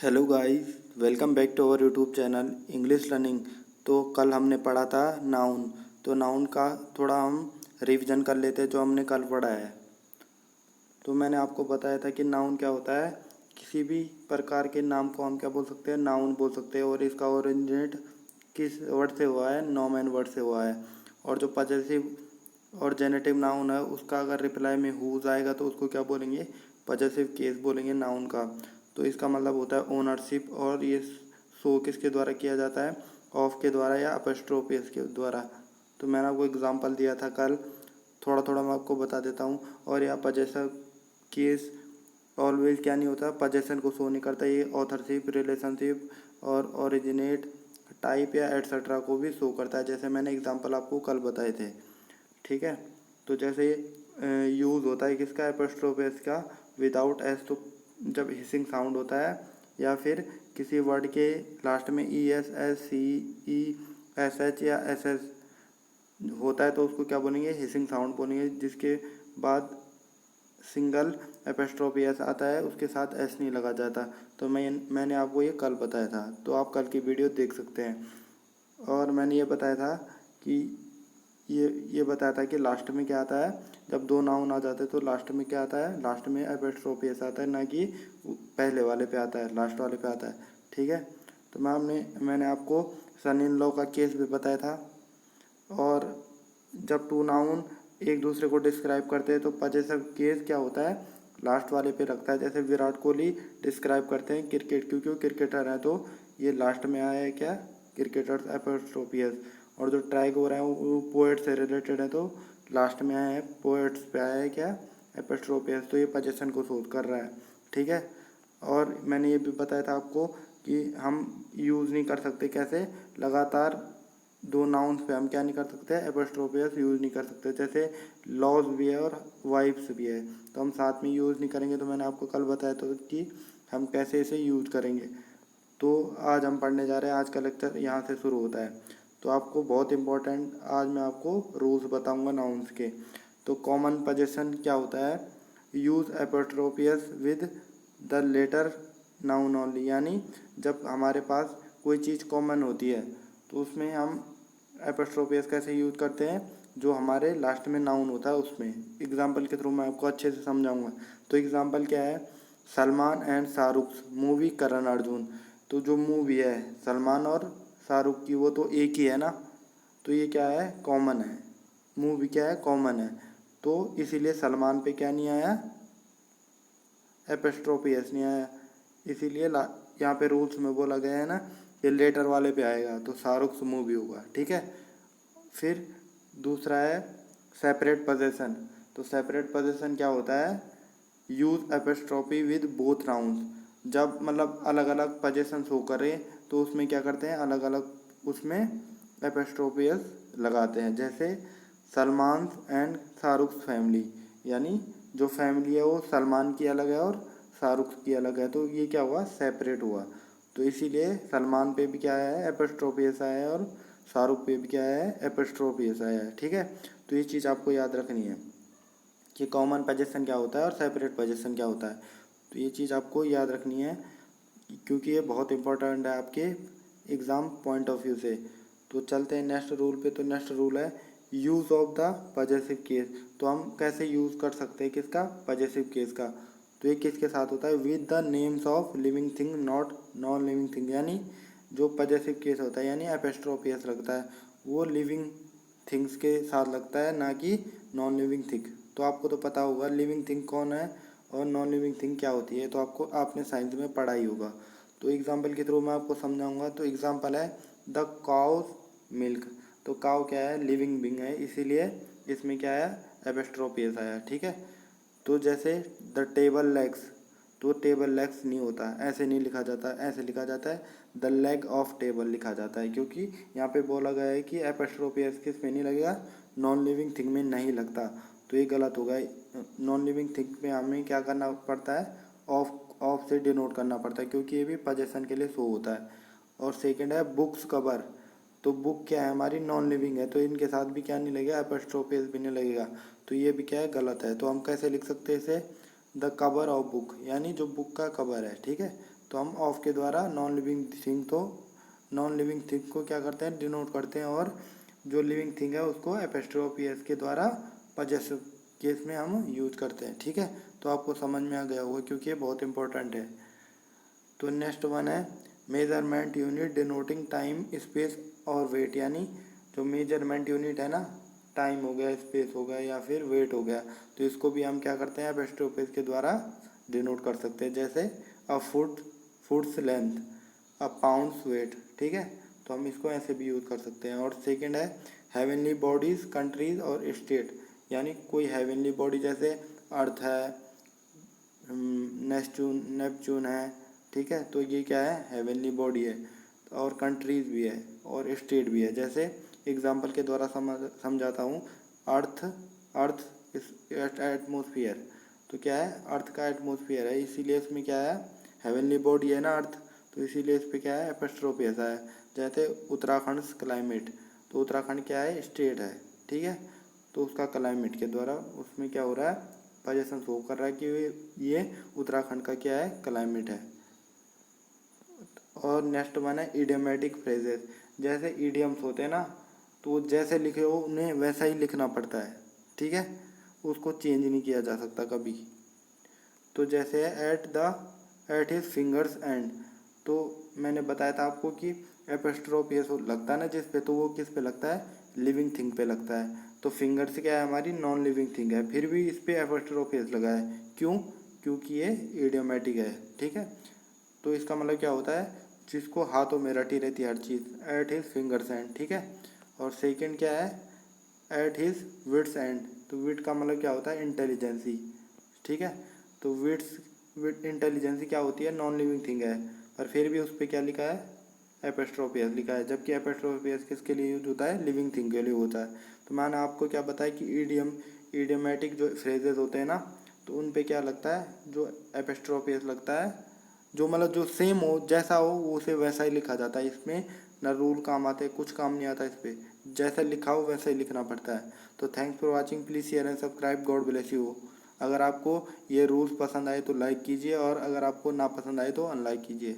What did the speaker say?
Hello guys, welcome back to our YouTube channel English learning. तो कल हमने पढ़ा था नाउन। तो नाउन का थोड़ा हम रिवीजन कर लेते हैं जो हमने कल पढ़ा है। तो मैंने आपको बताया था कि नाउन क्या होता है। किसी भी प्रकार के नाम को हम क्या बोल सकते हैं, नाउन बोल सकते हैं। और इसका ओरिजिनेट किस वर्ड से हुआ है, नॉमन वर्ड से हुआ है। और जो पजेसिव और जेनेटिव नाउन है उसका अगर रिप्लाई में हुज आएगा तो उसको क्या बोलेंगे, पजेसिव केस बोलेंगे नाउन का। तो इसका मतलब होता है ओनरशिप। और ये शो किसके द्वारा किया जाता है, ऑफ के द्वारा या अपस्ट्रोफियस के द्वारा। तो मैंने आपको एग्जांपल दिया था कल, थोड़ा थोड़ा मैं आपको बता देता हूँ। और यह पजेसिव केस ऑलवेज क्या नहीं होता, पजेशन को शो नहीं करता। ये ऑथरशिप, रिलेशनशिप और ओरिजिनेट, टाइप या एटसेट्रा को भी शो करता है, जैसे मैंने एग्जांपल आपको कल बताए थे। ठीक है। तो जैसे यूज़ होता है किसका, एपोस्ट्रोफ एस का, विदाउट एस। तो जब हिसिंग साउंड होता है या फिर किसी वर्ड के लास्ट में E S, S C, E S H या एस एस होता है तो उसको क्या बोलेंगे, हिसिंग साउंड बोलेंगे। जिसके बाद सिंगल एपोस्ट्रोफी एस आता है, उसके साथ एस नहीं लगा जाता। तो मैंने आपको ये कल बताया था, तो आप कल की वीडियो देख सकते हैं। और मैंने ये बताया था कि ये बताया था कि लास्ट में क्या आता है, जब दो नाउन आ जाते हैं तो लास्ट में क्या आता है, लास्ट में एपोस्ट्रोफी एस आता है, ना कि पहले वाले पे आता है, लास्ट वाले पे आता है। ठीक है। तो मैंने आपको सन इन लॉ का केस भी बताया था। और जब टू नाउन एक दूसरे को डिस्क्राइब करते हैं तो पजेसिव केस क्या होता है, लास्ट वाले पे लगता है। जैसे विराट कोहली डिस्क्राइब करते हैं क्रिकेट, क्योंकि वो क्रिकेटर है तो ये लास्ट में आया है क्या, क्रिकेटर्स एपोस्ट्रोफियस। और जो टैगोर है वो पोएट से रिलेटेड है तो लास्ट में आया है, पोएट्स पे आया है क्या, एपोस्ट्रोफियस। तो ये पजेशन को शो कर रहा है। ठीक है। और मैंने ये भी बताया था आपको कि हम यूज़ नहीं कर सकते, कैसे, लगातार दो नाउन्स पे हम क्या नहीं कर सकते, एपोस्ट्रोफियस यूज़ नहीं कर सकते। जैसे लॉज भी है और वाइफ्स भी है, तो हम साथ में यूज़ नहीं करेंगे। तो मैंने आपको कल बताया था कि हम कैसे इसे यूज़ करेंगे। तो आज हम पढ़ने जा रहे हैं, आज का लेक्चर यहाँ से शुरू होता है। तो आपको बहुत इम्पोर्टेंट आज मैं आपको रूल्स बताऊंगा नाउन्स के। तो कॉमन पोजीशन क्या होता है, use apostrophes with the letter noun only. यानी जब हमारे पास कोई चीज़ कॉमन होती है तो उसमें हम एपोस्ट्रोफियस कैसे यूज़ करते हैं, जो हमारे लास्ट में नाउन होता है उसमें। एग्जाम्पल के थ्रू मैं आपको अच्छे से समझाऊंगा। तो एग्जाम्पल क्या है, सलमान एंड शाहरुख मूवी करण अर्जुन। तो जो मूवी है सलमान और शाहरुख की, वो तो एक ही है ना, तो ये क्या है, कॉमन है। मूवी क्या है, कॉमन है। तो इसीलिए सलमान पे क्या नहीं आया, एपोस्ट्रोफियस नहीं आया। इसीलिए यहाँ पे रूल्स में बोला गया है ना, ये लेटर वाले पे आएगा तो शाहरुख मूवी होगा। ठीक है। फिर दूसरा है सेपरेट पोजीशन। तो सेपरेट पोजीशन क्या होता है, use apostrophe with both nouns. जब मतलब अलग अलग पोजीशन शो करें तो उसमें क्या करते हैं, अलग अलग उसमें एपोस्ट्रोफियस लगाते हैं। जैसे सलमान एंड शाहरुख फैमिली, यानी जो फैमिली है वो सलमान की अलग है और शाहरुख की अलग है, तो ये क्या हुआ, सेपरेट हुआ। तो इसीलिए सलमान पे भी क्या है, एपोस्ट्रोफियस आया है, और शाहरुख पे भी क्या है, एपोस्ट्रोफियस आया है। ठीक है। तो ये चीज़ आपको याद रखनी है कि कॉमन पोजीशन क्या होता है और सेपरेट पोजीशन क्या होता है। तो ये चीज़ आपको याद रखनी है क्योंकि ये बहुत इंपॉर्टेंट है आपके एग्ज़ाम पॉइंट ऑफ व्यू से। तो चलते हैं नेक्स्ट रूल पे। तो नेक्स्ट रूल है use of the possessive case. तो हम कैसे यूज़ कर सकते हैं किसका, पजेसिव केस का। तो ये किसके साथ होता है, with the names of living thing not non living thing. यानी जो पजेसिव केस होता है, यानी एपोस्ट्रोफियस लगता है, वो लिविंग थिंग्स के साथ लगता है, ना कि नॉन लिविंग थिंग। तो आपको तो पता होगा लिविंग थिंग कौन है और नॉन लिविंग थिंग क्या होती है, तो आपको आपने साइंस में पढ़ा ही होगा। तो एग्जाम्पल के थ्रू मैं आपको समझाऊंगा। तो एग्जाम्पल है द काउज मिल्क। तो काउ क्या है, लिविंग बींग है, इसीलिए इसमें क्या है, एपोस्ट्रोफियस आया। ठीक है। तो जैसे द टेबल लेग्स, तो टेबल लेग्स नहीं होता, ऐसे नहीं लिखा जाता, ऐसे लिखा जाता है द लेग ऑफ टेबल लिखा जाता है, क्योंकि यहाँ पे बोला गया है कि एपोस्ट्रोफियस किस में नहीं लगेगा, नॉन लिविंग थिंग में नहीं लगता। तो ये गलत होगा। नॉन लिविंग थिंग में हमें क्या करना पड़ता है, ऑफ से डिनोट करना पड़ता है, क्योंकि ये भी पोजीशन के लिए शो होता है। और सेकंड है बुक्स कवर। तो बुक क्या है, हमारी नॉन लिविंग है, तो इनके साथ भी क्या नहीं लगेगा, एपोस्ट्रोफियस भी नहीं लगेगा। तो ये भी क्या है, गलत है। तो हम कैसे लिख सकते हैं इसे, द कवर ऑफ बुक, यानी जो बुक का कवर है। ठीक है। तो हम ऑफ के द्वारा नॉन लिविंग थिंग को क्या करते हैं, डिनोट करते हैं, और जो लिविंग थिंग है उसको एपोस्ट्रोफी एस के द्वारा पजेसिव केस में हम यूज करते हैं। ठीक है, तो आपको समझ में आ गया होगा क्योंकि ये बहुत इंपॉर्टेंट है। तो नेक्स्ट वन है measurement unit denoting time, space और वेट। यानी जो मेजरमेंट यूनिट है ना, टाइम हो गया, स्पेस हो गया या फिर वेट हो गया, तो इसको भी हम क्या करते हैं, एपोस्ट्रोफी के द्वारा डिनोट कर सकते हैं। जैसे अ फुट्स लेंथ, अ पाउंड्स वेट। ठीक है, तो हम इसको ऐसे भी यूज़ कर सकते हैं। और सेकंड है हेवनली बॉडीज, कंट्रीज और स्टेट। यानी कोई हेवनली बॉडी जैसे अर्थ है, नेपच्यून है। ठीक है, तो ये क्या है, हेवनली बॉडी है। और कंट्रीज भी है और स्टेट भी है। जैसे एग्जांपल के द्वारा समझाता हूँ। अर्थ एटमोसफियर, तो क्या है, अर्थ का एटमोसफियर है, इसीलिए इसमें क्या है, हेवनली बॉडी है ना अर्थ, तो इसीलिए इस पर क्या है, एपोस्ट्रोफी ऐसा है। जैसे उत्तराखंड क्लाइमेट, तो उत्तराखंड क्या है, स्टेट है। ठीक है, तो उसका क्लाइमेट के द्वारा उसमें क्या हो रहा है, पोजीशन शो कर रहा है कि ये उत्तराखंड का क्या है, क्लाइमेट है। और नेक्स्ट वन है इडियोमेटिक फ्रेजेस। जैसे इडियम्स होते हैं ना, तो जैसे लिखे हो उन्हें वैसा ही लिखना पड़ता है। ठीक है, उसको चेंज नहीं किया जा सकता कभी। तो जैसे है एट हिज फिंगर्स एंड, तो मैंने बताया था आपको कि एपोस्ट्रोफी एस लगता है ना जिस पे, तो वो किस पे लगता है, लिविंग थिंग पे लगता है। तो फिंगर्स क्या है, हमारी नॉन लिविंग थिंग है, फिर भी इस पे एपोस्ट्रोफी एस लगा है। क्यों, क्योंकि ये इडियोमेटिक है। ठीक है, तो इसका मतलब क्या होता है, जिसको हाथों में रटी रहती है हर चीज़, एट हिज फिंगर्स एंड। ठीक है, और सेकंड क्या है, एट हिज विट्स एंड। तो विट का मतलब क्या होता है, इंटेलिजेंसी। ठीक है, तो विट इंटेलिजेंसी क्या होती है, नॉन लिविंग थिंग है, पर फिर भी उस पर क्या लिखा है, एपोस्ट्रोफी एस लिखा है। जबकि एपोस्ट्रोफी एस किसके लिए यूज होता है, लिविंग थिंग के लिए होता है। तो मैंने आपको क्या बताया कि इडियोमेटिक जो फ्रेजेस होते हैं ना, तो उन पे क्या लगता है, जो एपोस्ट्रोफी एस लगता है, जो मतलब जो सेम हो, जैसा हो वो उसे वैसा ही लिखा जाता है। इसमें न रूल काम आते, कुछ काम नहीं आता इस पर, जैसा लिखा हो वैसा ही लिखना पड़ता है। तो thanks for watching, please share and subscribe, God bless you. अगर आपको ये रूल्स पसंद आए तो लाइक कीजिए, और अगर आपको ना पसंद आए तो अनलाइक कीजिए।